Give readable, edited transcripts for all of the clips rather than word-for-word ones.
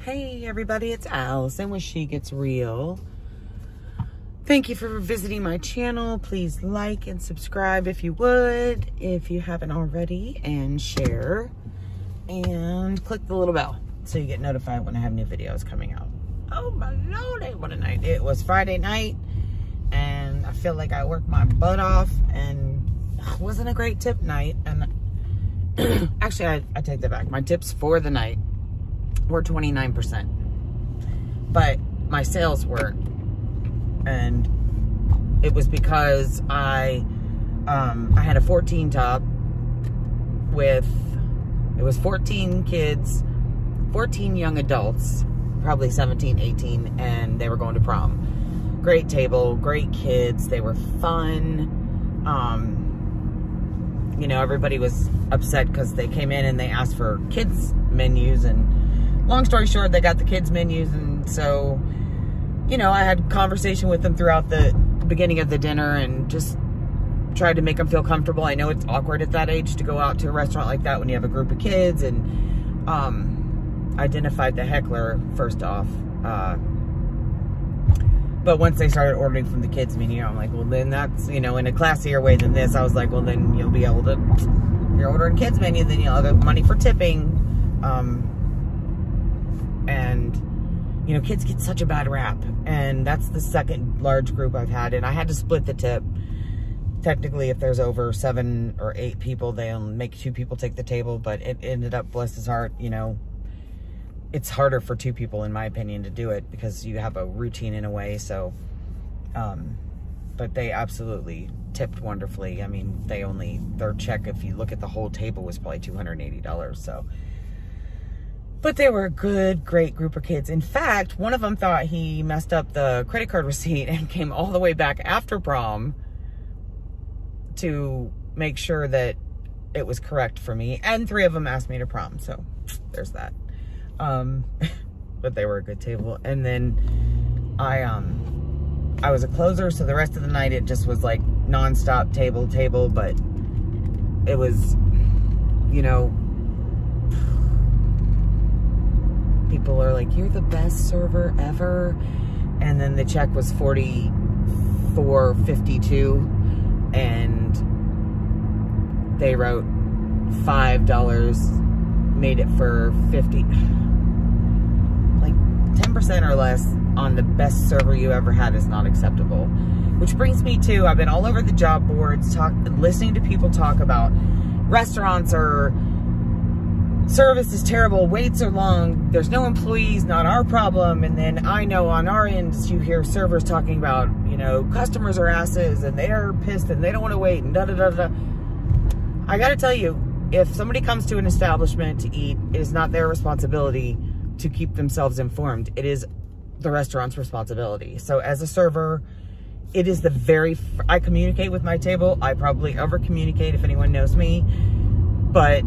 Hey everybody, it's Allison with She Gets Real. Thank you for visiting my channel. Please like and subscribe if you would, if you haven't already, and share. And click the little bell so you get notified when I have new videos coming out. Oh my lordy, what a night. It was Friday night and I feel like I worked my butt off and it wasn't a great tip night. And actually, I take that back. My tips for the night were 29%, but my sales weren't, and it was because I had a 14 top with, it was 14 kids, 14 young adults, probably 17, 18, and they were going to prom. Great table, great kids, they were fun. You know, everybody was upset because they came in and they asked for kids menus, and long story short, they got the kids menus. And so, you know, I had conversation with them throughout the beginning of the dinner and just tried to make them feel comfortable. I know it's awkward at that age to go out to a restaurant like that when you have a group of kids, and identified the heckler first off. But once they started ordering from the kids menu, I'm like, well, then that's, you know, in a classier way than this. I was like, well, then you'll be able to, if you're ordering kids menu, then you'll have money for tipping. And, you know, kids get such a bad rap. And that's the second large group I've had. And I had to split the tip. Technically, if there's over 7 or 8 people, they'll make 2 people take the table. But it ended up, bless his heart, you know, it's harder for 2 people, in my opinion, to do it because you have a routine in a way. So, but they absolutely tipped wonderfully. I mean, they only, their check, if you look at the whole table, was probably $280. So, but they were a good, great group of kids. In fact, one of them thought he messed up the credit card receipt and came all the way back after prom to make sure that it was correct for me. And 3 of them asked me to prom. So there's that. But they were a good table. And then I was a closer, so the rest of the night it just was like nonstop table, but it was, you know, people are like, you're the best server ever. And then the check was $44.52 and they wrote $5, made it for $50. Like 10% or less on the best server you ever had is not acceptable. Which brings me to, I've been all over the job boards, listening to people talk about restaurants or service is terrible, waits are long, there's no employees, not our problem. And then I know on our end, you hear servers talking about, you know, customers are asses and they are pissed and they don't want to wait and da-da-da-da. I gotta tell you, if somebody comes to an establishment to eat, it is not their responsibility to keep themselves informed. It is the restaurant's responsibility. So as a server, it is I communicate with my table. I probably over-communicate if anyone knows me, but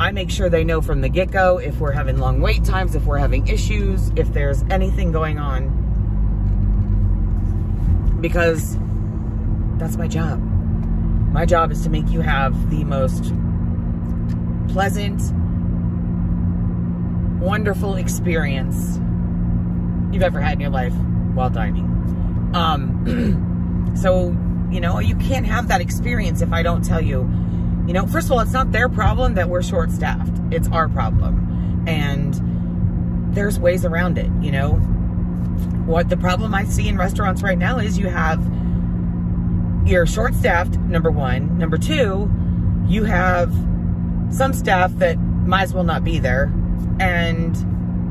I make sure they know from the get-go if we're having long wait times, if we're having issues, if there's anything going on, because that's my job. My job is to make you have the most pleasant, wonderful experience you've ever had in your life while dining. So, you know, you can't have that experience if I don't tell you. You know, first of all, it's not their problem that we're short-staffed. It's our problem. And there's ways around it, you know. What the problem I see in restaurants right now is you're short-staffed, number 1. Number 2, you have some staff that might as well not be there and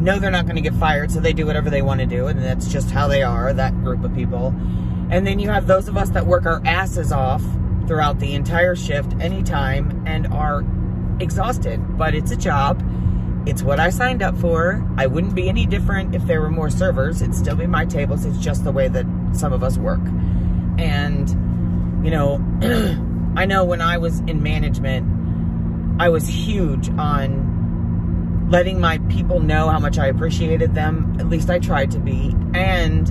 know they're not going to get fired, so they do whatever they want to do, and that's just how they are, that group of people. And then you have those of us that work our asses off throughout the entire shift, anytime, and are exhausted. But it's a job. It's what I signed up for. I wouldn't be any different if there were more servers. It'd still be my tables. It's just the way that some of us work. And, you know, I know when I was in management, I was huge on letting my people know how much I appreciated them. At least I tried to be. And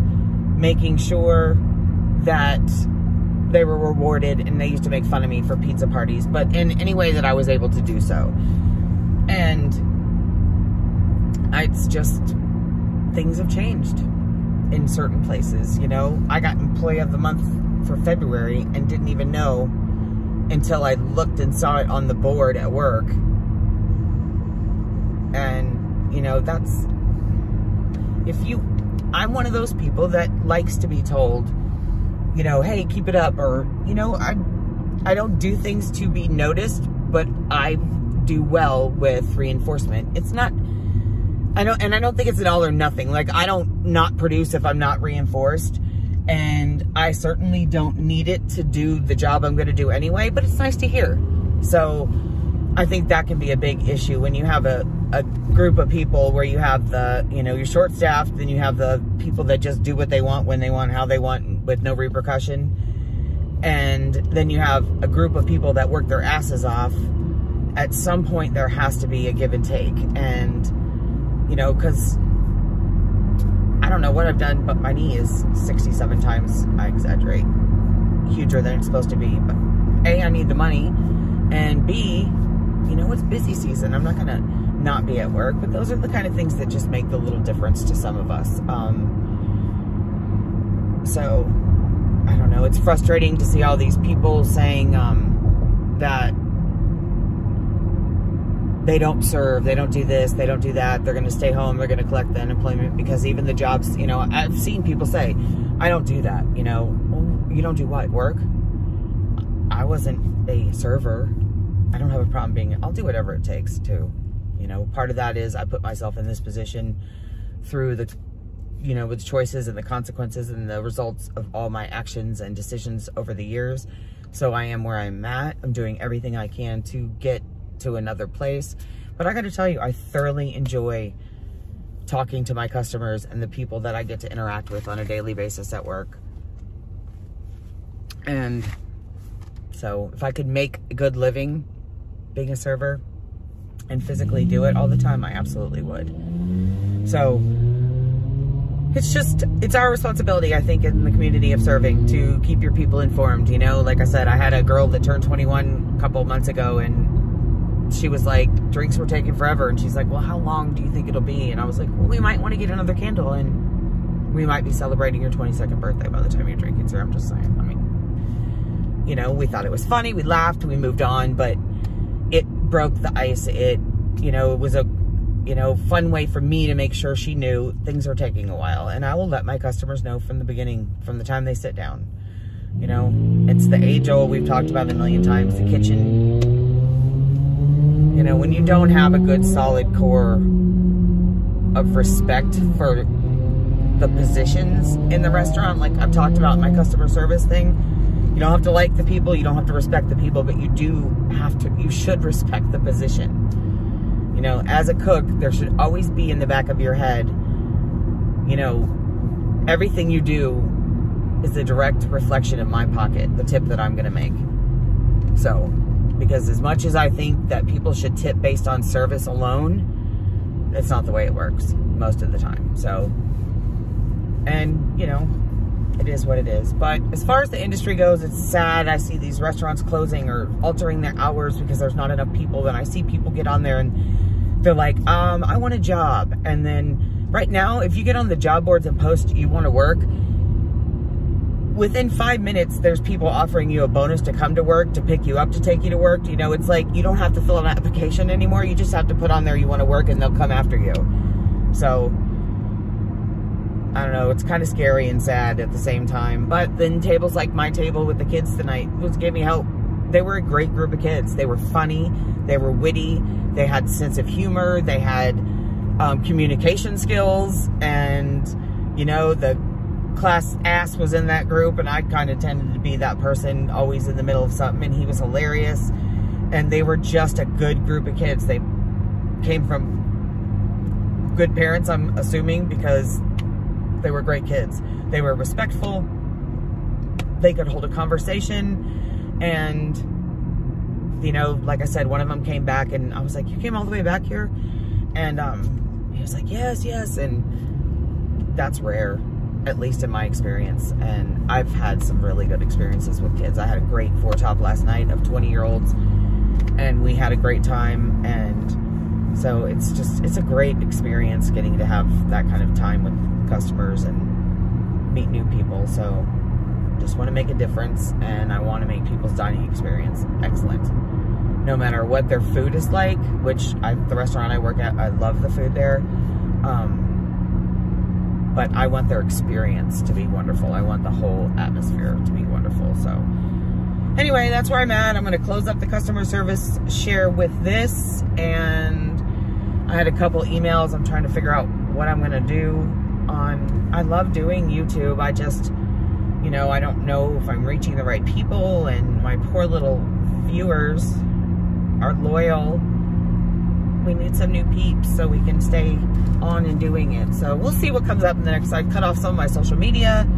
making sure that they were rewarded, and they used to make fun of me for pizza parties, but in any way that I was able to do so. And it's just, things have changed in certain places. You know, I got Employee of the Month for February and didn't even know until I looked and saw it on the board at work. And, you know, I'm one of those people that likes to be told, you know, hey, keep it up, or, you know, I don't do things to be noticed, but I do well with reinforcement. It's not, I don't think it's an all or nothing. Like, I don't not produce if I'm not reinforced, and I certainly don't need it to do the job I'm going to do anyway, but it's nice to hear. So I think that can be a big issue when you have a group of people where you have the, you know, you're short staffed, then you have the people that just do what they want, when they want, how they want, with no repercussion. And then you have a group of people that work their asses off. At some point there has to be a give and take. And, you know, because I don't know what I've done, but my knee is 67 times, I exaggerate, huger than it's supposed to be. But A, I need the money, and B, you know, it's busy season. I'm not going to not be at work, but those are the kind of things that just make the little difference to some of us. So, I don't know. It's frustrating to see all these people saying that they don't serve, they don't do this, they don't do that, they're going to stay home, they're going to collect the unemployment, because even the jobs, you know, I've seen people say, I don't do that, you know. Well, you don't do what? Work? I wasn't a server. I don't have a problem being, I'll do whatever it takes to, you know. Part of that is I put myself in this position through the, you know, with choices and the consequences and the results of all my actions and decisions over the years. So I am where I'm at. I'm doing everything I can to get to another place. But I got to tell you, I thoroughly enjoy talking to my customers and the people that I get to interact with on a daily basis at work. And so if I could make a good living being a server and physically do it all the time, I absolutely would. So it's our responsibility, I think, in the community of serving, to keep your people informed. You know, like I said, I had a girl that turned 21 a couple of months ago, and she was like, drinks were taking forever. And she's like, well, how long do you think it'll be? And I was like, well, we might want to get another candle, and we might be celebrating your 22nd birthday by the time you're drinking, sir. I'm just saying. I mean, you know, we thought it was funny. We laughed. We moved on. But it broke the ice. It, you know, it was a, you know, fun way for me to make sure she knew things are taking a while. And I will let my customers know from the beginning, from the time they sit down. You know, it's the age-old, we've talked about it a million times, the kitchen. You know, when you don't have a good, solid core of respect for the positions in the restaurant, like I've talked about my customer service thing, you don't have to like the people, you don't have to respect the people, but you do have to, you should respect the position. You know, as a cook, there should always be in the back of your head, you know, everything you do is a direct reflection of my pocket, the tip that I'm going to make. So, because as much as I think that people should tip based on service alone, it's not the way it works most of the time. So, and, you know, it is what it is. But as far as the industry goes, it's sad. I see these restaurants closing or altering their hours because there's not enough people. And I see people get on there and they're like, I want a job. And then right now, if you get on the job boards and post you want to work, within 5 minutes, there's people offering you a bonus to come to work, to pick you up, to take you to work. You know, it's like you don't have to fill out an application anymore. You just have to put on there you want to work and they'll come after you. So, I don't know. It's kind of scary and sad at the same time. But then tables like my table with the kids tonight gave me hope. They were a great group of kids. They were funny. They were witty. They had sense of humor. They had communication skills. And, you know, the class ass was in that group. And I kind of tended to be that person always in the middle of something. And he was hilarious. And they were just a good group of kids. They came from good parents, I'm assuming, because they were great kids. They were respectful. They could hold a conversation. And, you know, like I said, one of them came back and I was like, you came all the way back here? And he was like, yes, yes. And that's rare, at least in my experience. And I've had some really good experiences with kids. I had a great 4-top last night of 20-year-olds. And we had a great time. And So it's a great experience getting to have that kind of time with customers and meet new people. So just want to make a difference, and I want to make people's dining experience excellent. No matter what their food is like, which the restaurant I work at, I love the food there. But I want their experience to be wonderful. I want the whole atmosphere to be wonderful. So anyway, that's where I'm at. I'm going to close up the customer service share with this. And I had a couple emails. I'm trying to figure out what I'm going to do on. I love doing YouTube. I just, you know, I don't know if I'm reaching the right people, and my poor little viewers are loyal. We need some new peeps so we can stay on and doing it. So we'll see what comes up in the next. I cut off some of my social media,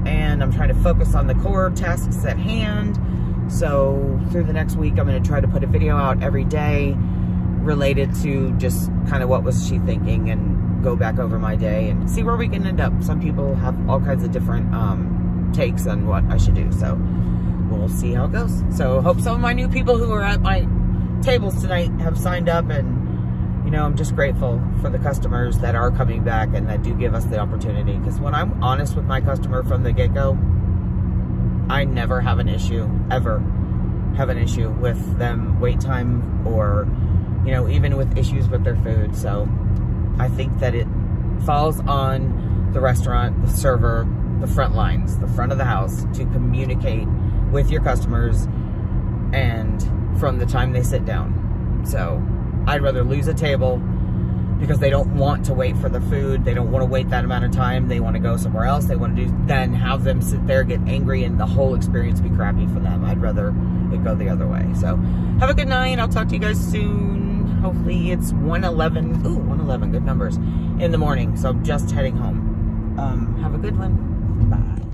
and I'm trying to focus on the core tasks at hand. So through the next week, I'm going to try to put a video out every day related to just kind of what was she thinking, and go back over my day and see where we can end up. Some people have all kinds of different takes on what I should do. So we'll see how it goes. So hope some of my new people who are at my tables tonight have signed up, and you know, I'm just grateful for the customers that are coming back and that do give us the opportunity. Because when I'm honest with my customer from the get-go, I never have an issue, ever have an issue with them wait time, or, you know, even with issues with their food. So I think that it falls on the restaurant, the server, the front lines, the front of the house, to communicate with your customers and from the time they sit down. So I'd rather lose a table because they don't want to wait for the food. They don't want to wait that amount of time. They want to go somewhere else. They want to do, than have them sit there, get angry, and the whole experience be crappy for them. I'd rather it go the other way. So have a good night. I'll talk to you guys soon. Hopefully it's 1:11. Ooh, 1:11, good numbers, in the morning. So I'm just heading home. Have a good one. Bye.